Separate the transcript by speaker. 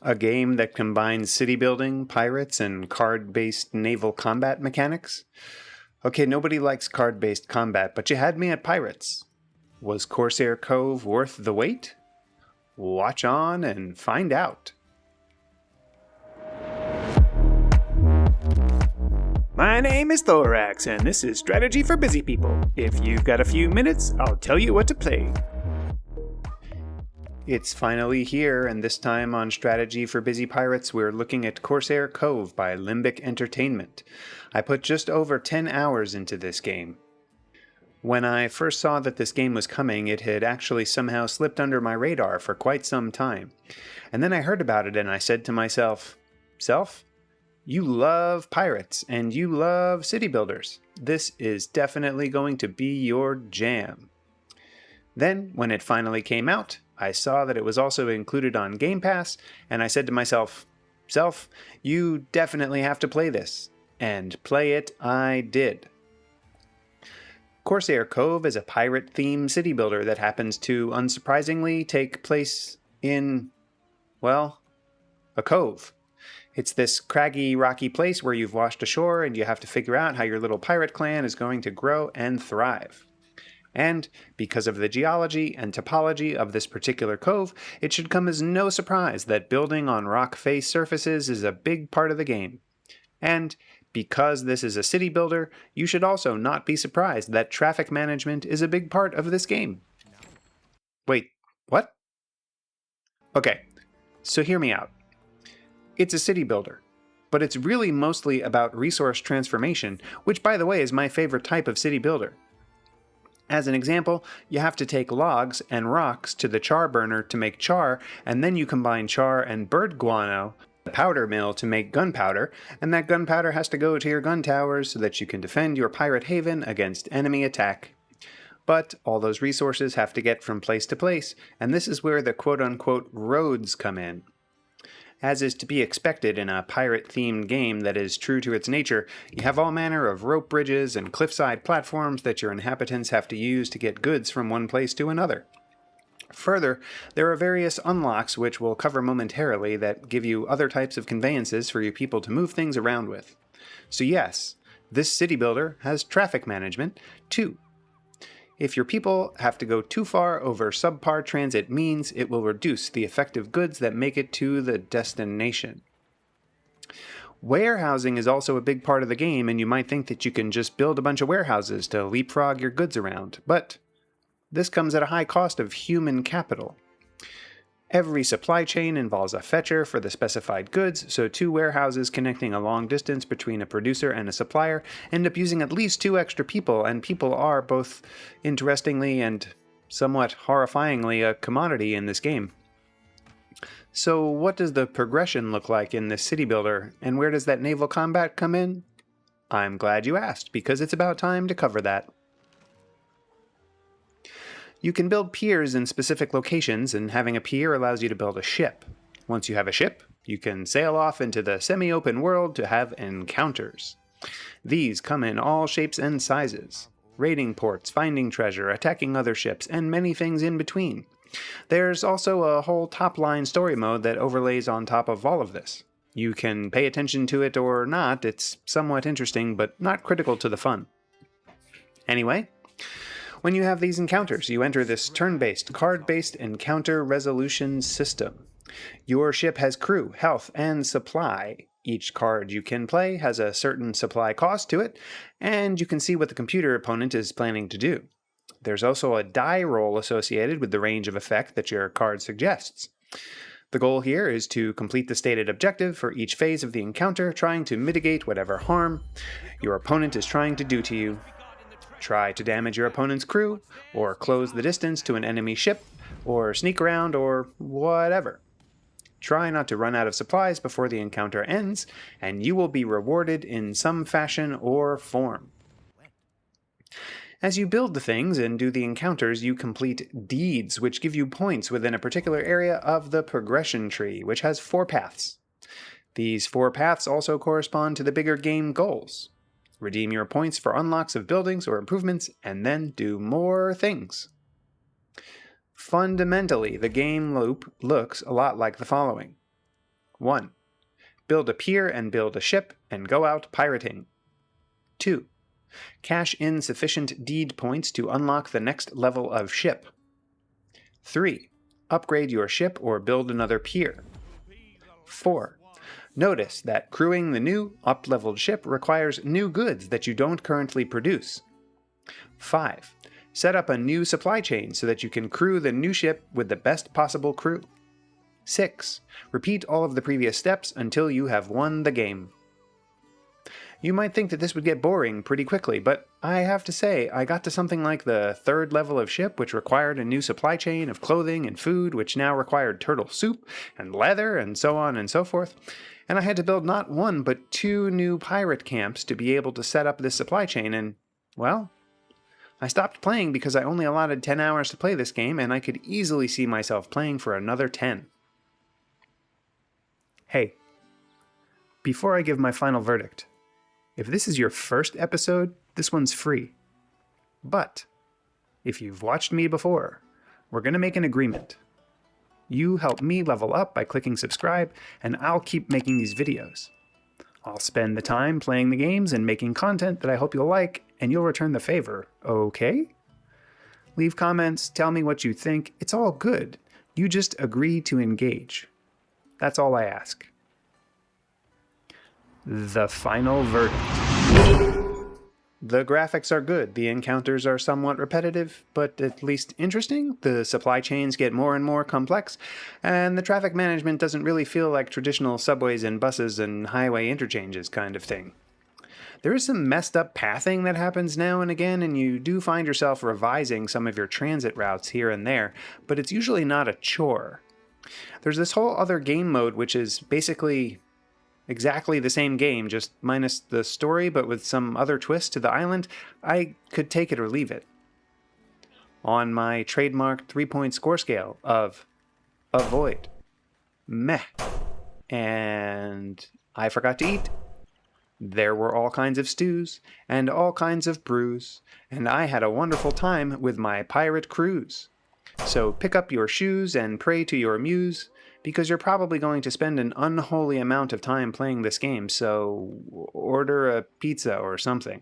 Speaker 1: A game that combines city building, pirates, and card-based naval combat mechanics? Okay, nobody likes card-based combat, but you had me at pirates. Was Corsair Cove worth the wait? Watch on and find out.
Speaker 2: My name is Thoraxe, and this is Strategy for Busy People. If you've got a few minutes, I'll tell you what to play.
Speaker 1: It's finally here, and this time on Strategy for Busy Pirates, we're looking at Corsair Cove by Limbic Entertainment. I put just over 10 hours into this game. When I first saw that this game was coming, it had actually somehow slipped under my radar for quite some time. And then I heard about it and I said to myself, you love pirates and you love city builders. This is definitely going to be your jam. Then, when it finally came out, I saw that it was also included on Game Pass, and I said to myself, you definitely have to play this. And play it I did. Corsair Cove is a pirate-themed city builder that happens to, unsurprisingly, take place in, well, a cove. It's this craggy, rocky place where you've washed ashore and you have to figure out how your little pirate clan is going to grow and thrive. And because of the geology and topology of this particular cove, it should come as no surprise that building on rock face surfaces is a big part of the game. And because this is a city builder, you should also not be surprised that traffic management is a big part of this game. Wait, what? Okay, so hear me out. It's a city builder, but it's really mostly about resource transformation, which by the way is my favorite type of city builder. As an example, you have to take logs and rocks to the char burner to make char, and then you combine char and bird guano, the powder mill, to make gunpowder, and that gunpowder has to go to your gun towers so that you can defend your pirate haven against enemy attack. But all those resources have to get from place to place, and this is where the quote-unquote roads come in. As is to be expected in a pirate-themed game that is true to its nature, you have all manner of rope bridges and cliffside platforms that your inhabitants have to use to get goods from one place to another. Further, there are various unlocks which we'll cover momentarily that give you other types of conveyances for your people to move things around with. So yes, this city builder has traffic management too. If your people have to go too far over subpar transit means, it will reduce the effective goods that make it to the destination. Warehousing is also a big part of the game, and you might think that you can just build a bunch of warehouses to leapfrog your goods around, but this comes at a high cost of human capital. Every supply chain involves a fetcher for the specified goods, so two warehouses connecting a long distance between a producer and a supplier end up using at least 2 extra people, and people are, both interestingly and somewhat horrifyingly, a commodity in this game. So what does the progression look like in this city builder, and where does that naval combat come in? I'm glad you asked, because it's about time to cover that. You can build piers in specific locations, and having a pier allows you to build a ship. Once you have a ship, you can sail off into the semi-open world to have encounters. These come in all shapes and sizes. Raiding ports, finding treasure, attacking other ships, and many things in between. There's also a whole top-line story mode that overlays on top of all of this. You can pay attention to it or not, it's somewhat interesting, but not critical to the fun. Anyway, when you have these encounters, you enter this turn-based, card-based encounter resolution system. Your ship has crew, health, and supply. Each card you can play has a certain supply cost to it, and you can see what the computer opponent is planning to do. There's also a die roll associated with the range of effect that your card suggests. The goal here is to complete the stated objective for each phase of the encounter, trying to mitigate whatever harm your opponent is trying to do to you. Try to damage your opponent's crew, or close the distance to an enemy ship, or sneak around, or whatever. Try not to run out of supplies before the encounter ends, and you will be rewarded in some fashion or form. As you build the things and do the encounters, you complete deeds, which give you points within a particular area of the progression tree, which has 4 paths. These 4 paths also correspond to the bigger game goals. Redeem your points for unlocks of buildings or improvements, and then do more things. Fundamentally, the game loop looks a lot like the following. 1. Build a pier and build a ship and go out pirating. 2. Cash in sufficient deed points to unlock the next level of ship. 3. Upgrade your ship or build another pier. 4. Notice that crewing the new, up-leveled ship requires new goods that you don't currently produce. 5. Set up a new supply chain so that you can crew the new ship with the best possible crew. 6. Repeat all of the previous steps until you have won the game. You might think that this would get boring pretty quickly, but I have to say, I got to something like the 3rd level of ship, which required a new supply chain of clothing and food, which now required turtle soup and leather and so on and so forth. And I had to build not 1, but 2 new pirate camps to be able to set up this supply chain, and, well, I stopped playing because I only allotted 10 hours to play this game, and I could easily see myself playing for another 10. Hey, before I give my final verdict, if this is your first episode, this one's free. But if you've watched me before, we're going to make an agreement. You help me level up by clicking subscribe, and I'll keep making these videos. I'll spend the time playing the games and making content that I hope you'll like, and you'll return the favor, okay? Leave comments, tell me what you think. It's all good. You just agree to engage. That's all I ask. The final verdict. The graphics are good, the encounters are somewhat repetitive, but at least interesting, the supply chains get more and more complex, and the traffic management doesn't really feel like traditional subways and buses and highway interchanges kind of thing. There is some messed up pathing that happens now and again, and you do find yourself revising some of your transit routes here and there, but it's usually not a chore. There's this whole other game mode which is basically exactly the same game, just minus the story, but with some other twist to the island. I could take it or leave it. On my trademark 3-point score scale of avoid, meh, and I forgot to eat, there were all kinds of stews and all kinds of brews, and I had a wonderful time with my pirate cruise. So pick up your shoes and pray to your muse, because you're probably going to spend an unholy amount of time playing this game, so order a pizza or something.